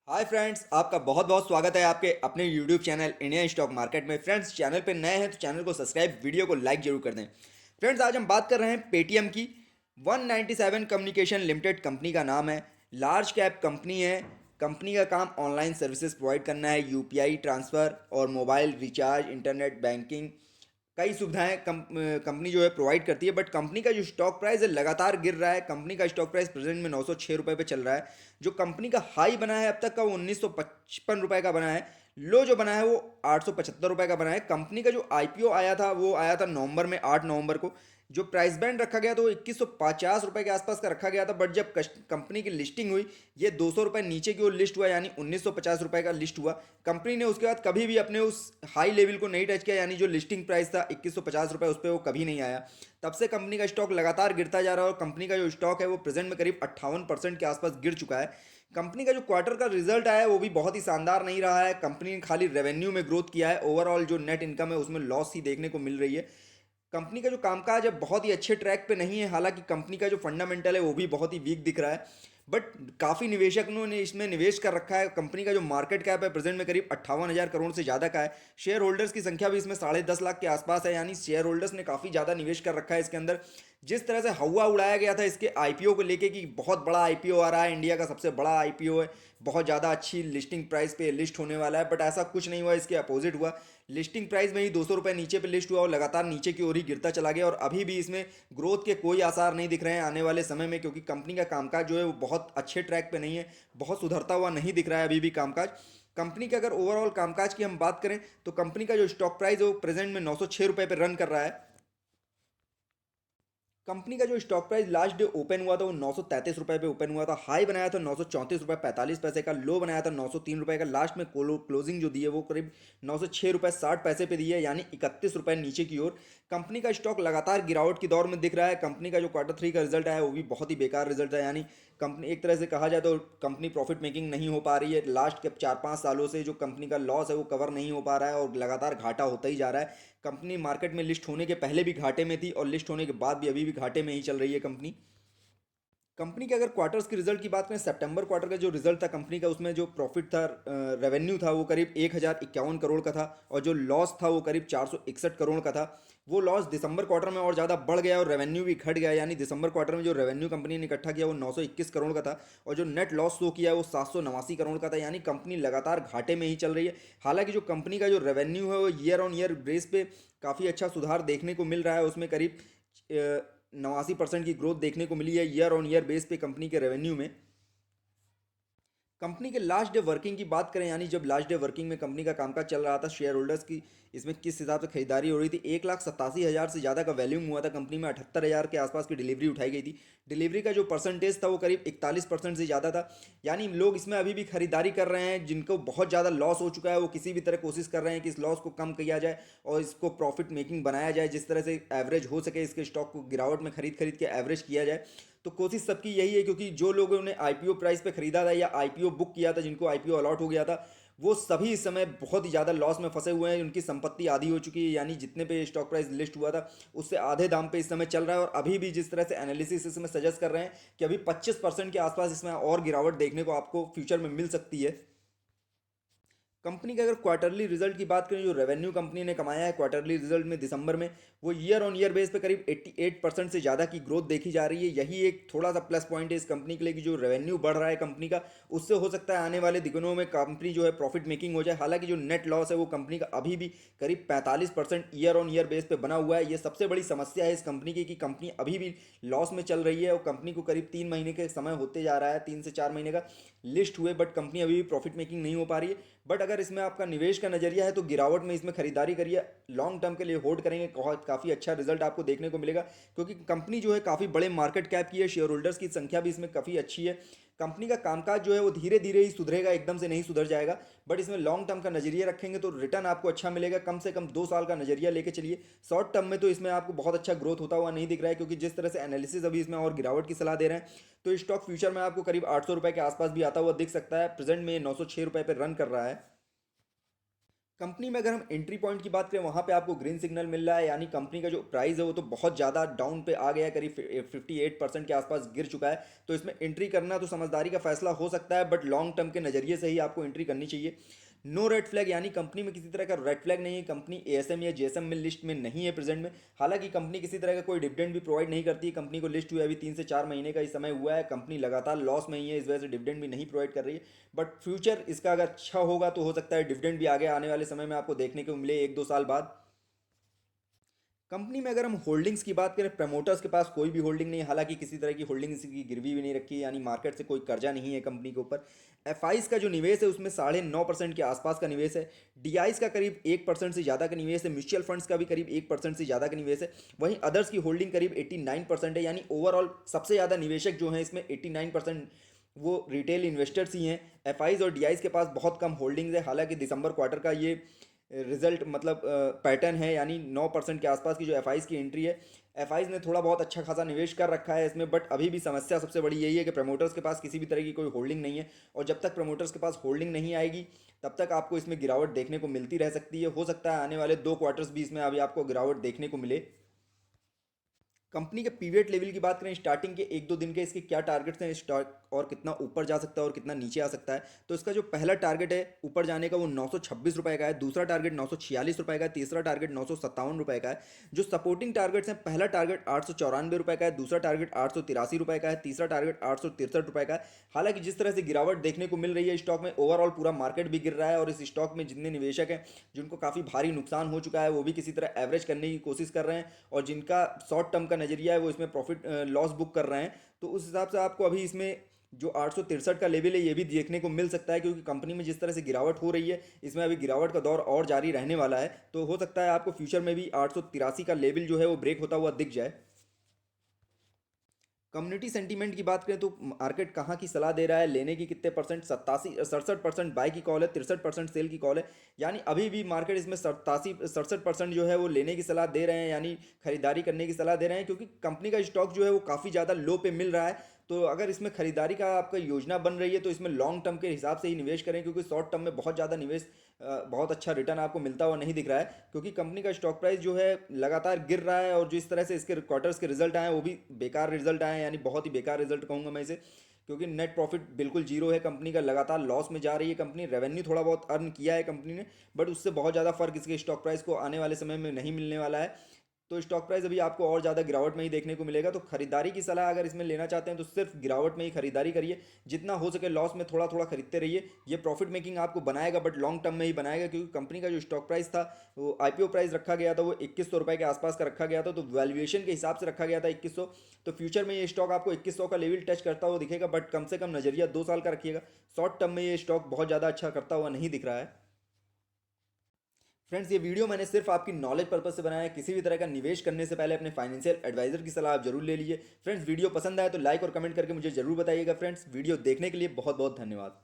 Hi friends, आपका बहुत बहुत स्वागत है आपके अपने YouTube channel Indian stock market में। फ्रेंड्स, चैनल पे नए हैं तो चैनल को सब्सक्राइब, वीडियो को लाइक जरूर कर दें। फ्रेंड्स, आज हम बात कर रहे हैं पेटीएम की। 197 कम्युनिकेशन लिमिटेड कंपनी का नाम है। लार्ज कैप कंपनी है। कंपनी का काम ऑनलाइन सर्विसेज प्रोवाइड करना है, यूपीआई ट्रांसफ़र और मोबाइल रिचार्ज, इंटरनेट बैंकिंग, कई सुविधाएं कंपनी जो है प्रोवाइड करती है। बट कंपनी का जो स्टॉक प्राइस है लगातार गिर रहा है। कंपनी का स्टॉक प्राइस प्रेजेंट में 906 रुपये पे चल रहा है। जो कंपनी का हाई बना है अब तक का वो 1955 रुपये का बना है। लो जो बना है वो 875 रुपये का बना है। कंपनी का जो आईपीओ आया था वो आया था नवंबर में, 8 नवंबर को। जो प्राइस बैंड रखा गया था वो 2150 रुपये के आसपास का रखा गया था। बट जब कंपनी की लिस्टिंग हुई, ये 200 रुपये नीचे की ओर लिस्ट हुआ, यानी 1950 रुपये का लिस्ट हुआ। कंपनी ने उसके बाद कभी भी अपने उस हाई लेवल को नहीं टच किया, यानी जो लिस्टिंग प्राइस था 2150 रुपये, उस पर वो कभी नहीं आया। तब से कंपनी का स्टॉक लगातार गिरता जा रहा है और कंपनी का जो स्टॉक है वो प्रेजेंट में करीब 58% के आसपास गिर चुका है। कंपनी का जो क्वार्टर का रिजल्ट आया है वो भी बहुत ही शानदार नहीं रहा है। कंपनी ने खाली रेवेन्यू में ग्रोथ किया है, ओवरऑल जो नेट इनकम है उसमें लॉस ही देखने को मिल रही है। कंपनी का जो कामकाज है बहुत ही अच्छे ट्रैक पे नहीं है। हालांकि कंपनी का जो फंडामेंटल है वो भी बहुत ही वीक दिख रहा है। बट काफ़ी निवेशकों ने इसमें निवेश कर रखा है। कंपनी का जो मार्केट कैप है प्रेजेंट में करीब 58,000 करोड़ से ज़्यादा का है। शेयर होल्डर्स की संख्या भी इसमें 10.5 लाख के आसपास है, यानी शेयर होल्डर्स ने काफ़ी ज़्यादा निवेश कर रखा है इसके अंदर। जिस तरह से हवा उड़ाया गया था इसके आईपीओ को लेके कि बहुत बड़ा आईपीओ आ रहा है, इंडिया का सबसे बड़ा आईपीओ है, बहुत ज़्यादा अच्छी लिस्टिंग प्राइस पे लिस्ट होने वाला है, बट ऐसा कुछ नहीं हुआ। इसके अपोजिट हुआ। लिस्टिंग प्राइस में ही 200 रुपये नीचे पे लिस्ट हुआ और लगातार नीचे की ओर ही गिरता चला गया। और अभी भी इसमें ग्रोथ के कोई आसार नहीं दिख रहे हैं आने वाले समय में, क्योंकि कंपनी का कामकाज जो है वो बहुत अच्छे ट्रैक पे नहीं है, बहुत सुधरता हुआ नहीं दिख रहा है अभी भी कामकाज। कंपनी के अगर ओवरऑल कामकाज की हम बात करें तो कंपनी का जो स्टॉक प्राइस है वो प्रेजेंट में 906 रुपये पर रन कर रहा है। कंपनी का जो stock price last day open हुआ था वो 933 रुपये पे ओपन हुआ था। हाई बनाया था 934 रुपये 45 पैसे का, लो बनाया था 903 रुपये का। लास्ट में क्लोजिंग जो दी है वो करीब 906 रुपये 60 पैसे पे दी है, यानी 31 रुपये नीचे की ओर। कंपनी का स्टॉक लगातार गिरावट की दौर में दिख रहा है। कंपनी का जो क्वार्टर 3 का रिजल्ट आया है वो भी बहुत ही बेकार रिजल्ट है, यानी कंपनी एक तरह से कहा जाए तो कंपनी प्रॉफिट मेकिंग नहीं हो पा रही है। लास्ट के 4-5 सालों से जो कंपनी का लॉस है वो कवर नहीं हो पा रहा है और लगातार घाटा होता ही जा रहा है। कंपनी मार्केट में लिस्ट होने के पहले भी घाटे में थी और लिस्ट होने के बाद भी अभी भी घाटे में ही चल रही है कंपनी। कंपनी के अगर क्वार्टर्स के रिजल्ट की बात करें, सितंबर क्वार्टर का जो रिजल्ट था कंपनी का, उसमें जो प्रॉफिट था, रेवेन्यू था वो करीब 1051 करोड़ का था और जो लॉस था वो करीब 461 करोड़ का था। वो लॉस दिसंबर क्वार्टर में और ज़्यादा बढ़ गया और रेवेन्यू भी घट गया, यानी दिसंबर क्वार्टर में जो रेवेन्यू कंपनी ने इकट्ठा किया वो 921 करोड़ का था और जो नेट लॉस शो किया है वो 789 करोड़ का था, यानी कंपनी लगातार घाटे में ही चल रही है। हालांकि जो कंपनी का जो रेवेन्यू है वो ईयर ऑन ईयर बेस पे काफ़ी अच्छा सुधार देखने को मिल रहा है। उसमें करीब 89% की ग्रोथ देखने को मिली है ईयर ऑन ईयर बेस पे कंपनी के रेवेन्यू में। कंपनी के लास्ट डे वर्किंग की बात करें, यानी जब लास्ट डे वर्किंग में कंपनी का कामकाज चल रहा था, शेयर होल्डर्स की इसमें किस हिसाब से खरीदारी हो रही थी, 1,87,000 से ज़्यादा का वैल्यूम हुआ था। कंपनी में 78,000 के आसपास की डिलीवरी उठाई गई थी। डिलीवरी का जो परसेंटेज था वो करीब 41% से ज़्यादा था, यानी लोग इसमें अभी भी खरीदारी कर रहे हैं। जिनको बहुत ज़्यादा लॉस हो चुका है वो किसी भी तरह कोशिश कर रहे हैं कि इस लॉस को कम किया जाए और इसको प्रॉफिट मेकिंग बनाया जाए, जिस तरह से एवरेज हो सके इसके स्टॉक को गिरावट में खरीद खरीद के एवरेज किया जाए। तो कोशिश सबकी यही है, क्योंकि जो लोगों ने आईपीओ प्राइस पे खरीदा था या आईपीओ बुक किया था, जिनको आईपीओ अलॉट हो गया था, वो सभी इस समय बहुत ही ज़्यादा लॉस में फंसे हुए हैं। उनकी संपत्ति आधी हो चुकी है, यानी जितने पे स्टॉक प्राइस लिस्ट हुआ था उससे आधे दाम पे इस समय चल रहा है। और अभी भी जिस तरह से एनालिसिस इसमें सजेस्ट कर रहे हैं कि अभी 25% के आसपास इसमें और गिरावट देखने को आपको फ्यूचर में मिल सकती है। कंपनी के अगर क्वार्टरली रिजल्ट की बात करें, जो रेवेन्यू कंपनी ने कमाया है क्वार्टरली रिजल्ट में दिसंबर में, वो ईयर ऑन ईयर बेस पे करीब 88% से ज़्यादा की ग्रोथ देखी जा रही है। यही एक थोड़ा सा प्लस पॉइंट है इस कंपनी के लिए कि जो रेवेन्यू बढ़ रहा है कंपनी का, उससे हो सकता है आने वाले दिनों में कंपनी जो है प्रॉफिट मेकिंग हो जाए। हालांकि जो नेट लॉस है वो कंपनी का अभी भी करीब 45% ईयर ऑन ईयर बेस पे बना हुआ है। ये सबसे बड़ी समस्या है इस कंपनी की कि कंपनी अभी भी लॉस में चल रही है और कंपनी को करीब 3 महीने के समय होते जा रहा है, 3 से 4 महीने का लिस्ट हुए, बट कंपनी अभी भी प्रॉफिट मेकिंग नहीं हो पा रही है। बट अगर इसमें आपका निवेश का नजरिया है तो गिरावट में इसमें खरीदारी करिए। लॉन्ग टर्म के लिए होल्ड करेंगे, काफ़ी अच्छा रिजल्ट आपको देखने को मिलेगा, क्योंकि कंपनी जो है काफ़ी बड़े मार्केट कैप की है, शेयर होल्डर्स की संख्या भी इसमें काफ़ी अच्छी है। कंपनी का कामकाज जो है वो धीरे धीरे ही सुधरेगा, एकदम से नहीं सुधर जाएगा। बट इसमें लॉन्ग टर्म का नजरिया रखेंगे तो रिटर्न आपको अच्छा मिलेगा। कम से कम 2 साल का नजरिया लेके चलिए। शॉर्ट टर्म में तो इसमें आपको बहुत अच्छा ग्रोथ होता हुआ नहीं दिख रहा है, क्योंकि जिस तरह से एनालिसिस अभी इसमें और गिरावट की सलाह दे रहे हैं, तो स्टॉक फ्यूचर में आपको करीब 800 रुपये के आसपास भी आता हुआ दिख सकता है। प्रेजेंट में 906 रुपये पर रन कर रहा है। कंपनी में अगर हम एंट्री पॉइंट की बात करें, वहाँ पे आपको ग्रीन सिग्नल मिल रहा है, यानी कंपनी का जो प्राइस है वो तो बहुत ज़्यादा डाउन पे आ गया है, करीब 58% के आसपास गिर चुका है। तो इसमें एंट्री करना तो समझदारी का फैसला हो सकता है, बट लॉन्ग टर्म के नज़रिए से ही आपको एंट्री करनी चाहिए। नो रेड फ्लैग, यानी कंपनी में किसी तरह का रेड फ्लैग नहीं है, कंपनी एएसएम या जेएसएम में लिस्ट में नहीं है प्रेजेंट में। हालांकि कंपनी किसी तरह का कोई डिविडेंड भी प्रोवाइड नहीं करती है, कंपनी को लिस्ट हुए अभी 3 से 4 महीने का ही समय हुआ है, कंपनी लगातार लॉस में ही है, इस वजह से डिविडेंड भी नहीं प्रोवाइड कर रही है। बट फ्यूचर इसका अगर अच्छा होगा तो हो सकता है डिविडेंड भी आगे आने वाले समय में आपको देखने को मिले 1-2 साल बाद। कंपनी में अगर हम होल्डिंग्स की बात करें, प्रमोटर्स के पास कोई भी होल्डिंग नहीं है, हालांकि किसी तरह की होल्डिंग्स की गिरवी भी नहीं रखी है, यानी मार्केट से कोई कर्जा नहीं है कंपनी के ऊपर। एफआईज का जो निवेश है उसमें 9.5% के आसपास का निवेश है। डीआईज का करीब 1% से ज़्यादा का निवेश है। म्यूचुअल फंड्स का भी करीब 1% से ज़्यादा का निवेश है। वहीं अदर्स की होल्डिंग करीब 89% है, यानी ओवरऑल सबसे ज़्यादा निवेशक जो हैं इसमें 89% वो रिटेल इन्वेस्टर्स ही हैं। एफआईज और डीआईज के पास बहुत कम होल्डिंग्स है। हालांकि दिसंबर क्वार्टर का ये रिजल्ट मतलब पैटर्न है, यानी 9% के आसपास की जो एफआईज की एंट्री है। एफआईज ने थोड़ा बहुत अच्छा खासा निवेश कर रखा है इसमें, बट अभी भी समस्या सबसे बड़ी यही है कि प्रमोटर्स के पास किसी भी तरह की कोई होल्डिंग नहीं है, और जब तक प्रमोटर्स के पास होल्डिंग नहीं आएगी तब तक आपको इसमें गिरावट देखने को मिलती रह सकती है। हो सकता है आने वाले 2 क्वार्टर्स भी इसमें अभी आपको गिरावट देखने को मिले। कंपनी के पीवीएट लेवल की बात करें, स्टार्टिंग के 1-2 दिन के इसके क्या टारगेट्स हैं स्टॉक, और कितना ऊपर जा सकता है और कितना नीचे आ सकता है। तो इसका जो पहला टारगेट है ऊपर जाने का वो 926 रुपये का है, दूसरा टारगेट 946 रुपये का है, तीसरा टारगेट 957 रुपये का है। जो सपोर्टिंग टारगेट्स हैं, पहला टारगेट 894 रुपये का है, दूसरा टारगेट 883 रुपये का है, तीसरा टारगेट 863 रुपये का है। हालांकि जिस तरह से गिरावट देखने को मिल रही है स्टॉक में, ओवरऑल पूरा मार्केट भी गिर रहा है, और इस स्टॉक में जितने निवेशक हैं जिनको काफ़ी भारी नुकसान हो चुका है, वो भी किसी तरह एवरेज करने की कोशिश कर रहे हैं, और जिनका शॉर्ट टर्म का नजरिया है वो इसमें प्रॉफिट लॉस बुक कर रहे हैं। तो उस हिसाब से आपको अभी इसमें जो 863 का लेवल है ये भी देखने को मिल सकता है, क्योंकि कंपनी में जिस तरह से गिरावट हो रही है इसमें अभी गिरावट का दौर और जारी रहने वाला है। तो हो सकता है आपको फ्यूचर में भी 883 का लेवल जो है वो ब्रेक होता हुआ दिख जाए। कम्युनिटी सेंटीमेंट की बात करें तो मार्केट कहाँ की सलाह दे रहा है, लेने की कितने परसेंट, 67% बाय की कॉल है, 63% सेल की कॉल है। यानी अभी भी मार्केट इसमें 67% जो है वो लेने की सलाह दे रहे हैं, यानी खरीदारी करने की सलाह दे रहे हैं, क्योंकि कंपनी का स्टॉक जो है वो काफ़ी ज़्यादा लो पे मिल रहा है। तो अगर इसमें खरीदारी का आपका योजना बन रही है तो इसमें लॉन्ग टर्म के हिसाब से ही निवेश करें, क्योंकि शॉर्ट टर्म में बहुत ज़्यादा निवेश बहुत अच्छा रिटर्न आपको मिलता हुआ नहीं दिख रहा है, क्योंकि कंपनी का स्टॉक प्राइस जो है लगातार गिर रहा है, और जिस तरह से इसके क्वार्टर्स के रिजल्ट आए हैं वो भी बेकार रिजल्ट आए हैं, यानी बहुत ही बेकार रिजल्ट कहूँगा मैं इसे, क्योंकि नेट प्रॉफिट बिल्कुल जीरो है कंपनी का, लगातार लॉस में जा रही है कंपनी। रेवेन्यू थोड़ा बहुत अर्न किया है कंपनी ने, बट उससे बहुत ज़्यादा फर्क इसके स्टॉक प्राइस को आने वाले समय में नहीं मिलने वाला है। तो स्टॉक प्राइस अभी आपको और ज़्यादा गिरावट में ही देखने को मिलेगा। तो खरीदारी की सलाह अगर इसमें लेना चाहते हैं तो सिर्फ गिरावट में ही खरीदारी करिए, जितना हो सके लॉस में थोड़ा थोड़ा खरीदते रहिए। ये प्रॉफिट मेकिंग आपको बनाएगा, बट लॉन्ग टर्म में ही बनाएगा, क्योंकि कंपनी का जो स्टॉक प्राइस था वो आईपीओ प्राइस रखा गया था वो 2100 रुपये के आसपास का रखा गया था, तो वैल्यूएशन के हिसाब से रखा गया था 2100। तो फ्यूचर में ये स्टॉक आपको 2100 का लेवल टच करता हुआ दिखेगा, बट कम से कम नजरिया 2 साल का रखिएगा। शॉर्ट टर्म में ये स्टॉक बहुत ज़्यादा अच्छा करता हुआ नहीं दिख रहा है। फ्रेंड्स, ये वीडियो मैंने सिर्फ आपकी नॉलेज पर्पज से बनाया है। किसी भी तरह का निवेश करने से पहले अपने फाइनेंशियल एडवाइजर की सलाह आप जरूर ले लीजिए। फ्रेंड्स, वीडियो पसंद आए तो लाइक और कमेंट करके मुझे जरूर बताइएगा। फ्रेंड्स, वीडियो देखने के लिए बहुत बहुत धन्यवाद।